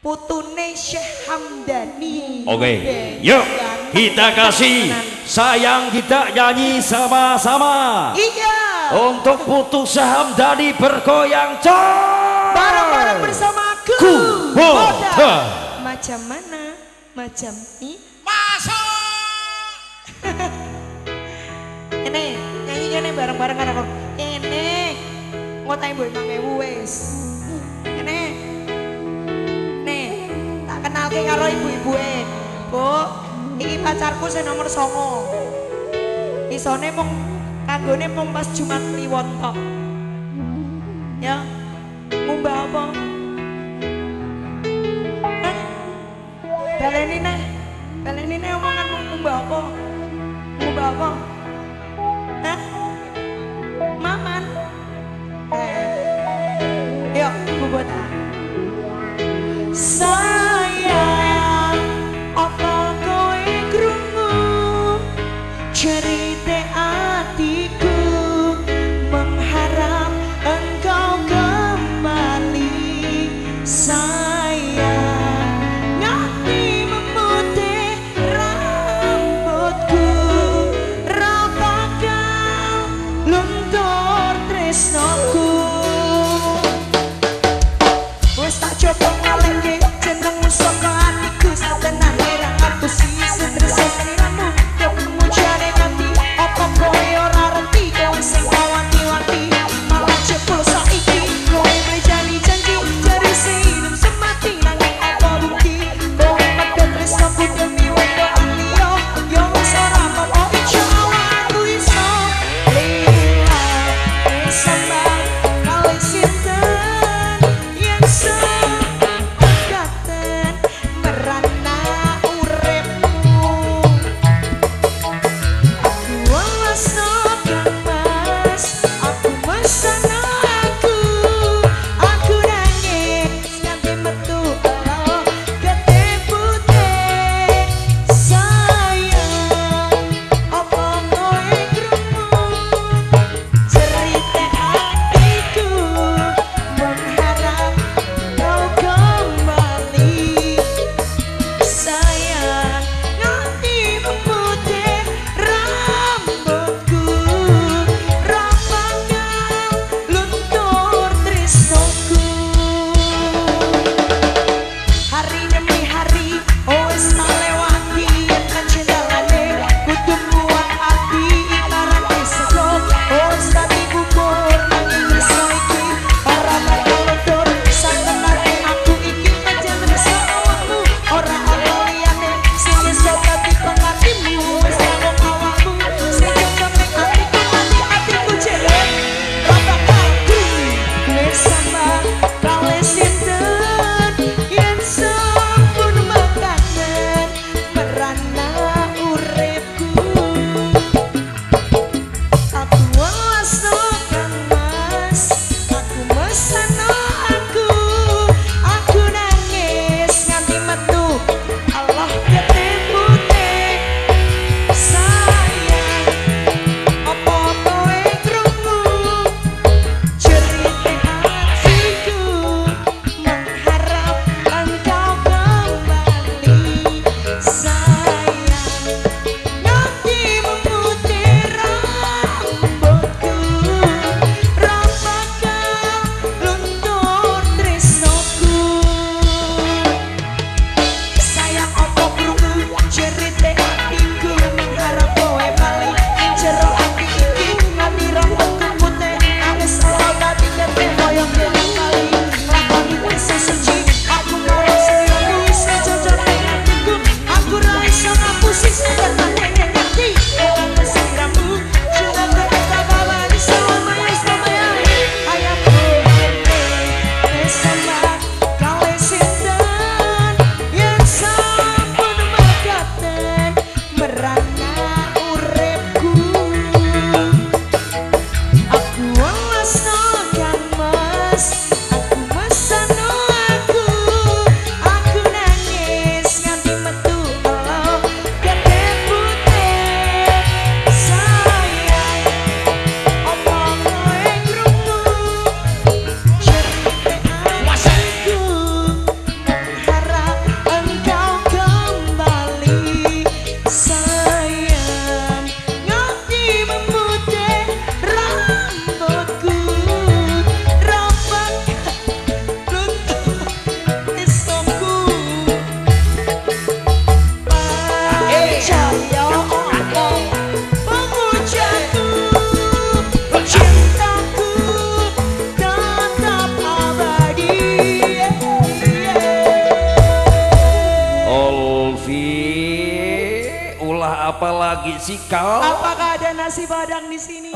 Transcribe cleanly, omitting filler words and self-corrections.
putune Syekh Hamdani. Oke, yuk kita kasih sayang kita nyanyi sama-sama. Iya. Untuk putu Syekh Hamdani bergoyang coy. Bareng-bareng bersama Kuboda. Macam mana? Macam ini. Masuk. Ini nyanyi kene bareng-bareng karo aku. Ini ngotae mbok 5.000 wis. Ini. Nih, tak kenalke karo ibu-ibue. Bu, iki pacarku sing nomor 9. Isone mung kanggone mung pas Jumat Kliwon tok. Ya. Ngumbah apa? Baleni nih omongan mau ngumbah apa? Ngumbah apa? Hah? Maman? Yuk, Kuboda. Sayang, apa kowe krungu cerita hatiku, mengharap engkau kembali. Sayang, nganti memutih rambutku, ra bakal luntur tresnoku. Wes tak coba ngalengke jenengmu saka hatiku, satenane ra ngapusi setresno sliramu. Ketemu jane nganti apa kowe ora reti, kowe sing wanti-wanti malah jebul saiki. Kowe meh janji-janji jare hidup semati, nanging apa bukti kowe medhot tresnoku demi wedokan liya. Yo wis ora apa-apa, insyaallah aku iso lila sembah kali sinten yang bagi si kau. Apakah ada nasi padang di sini?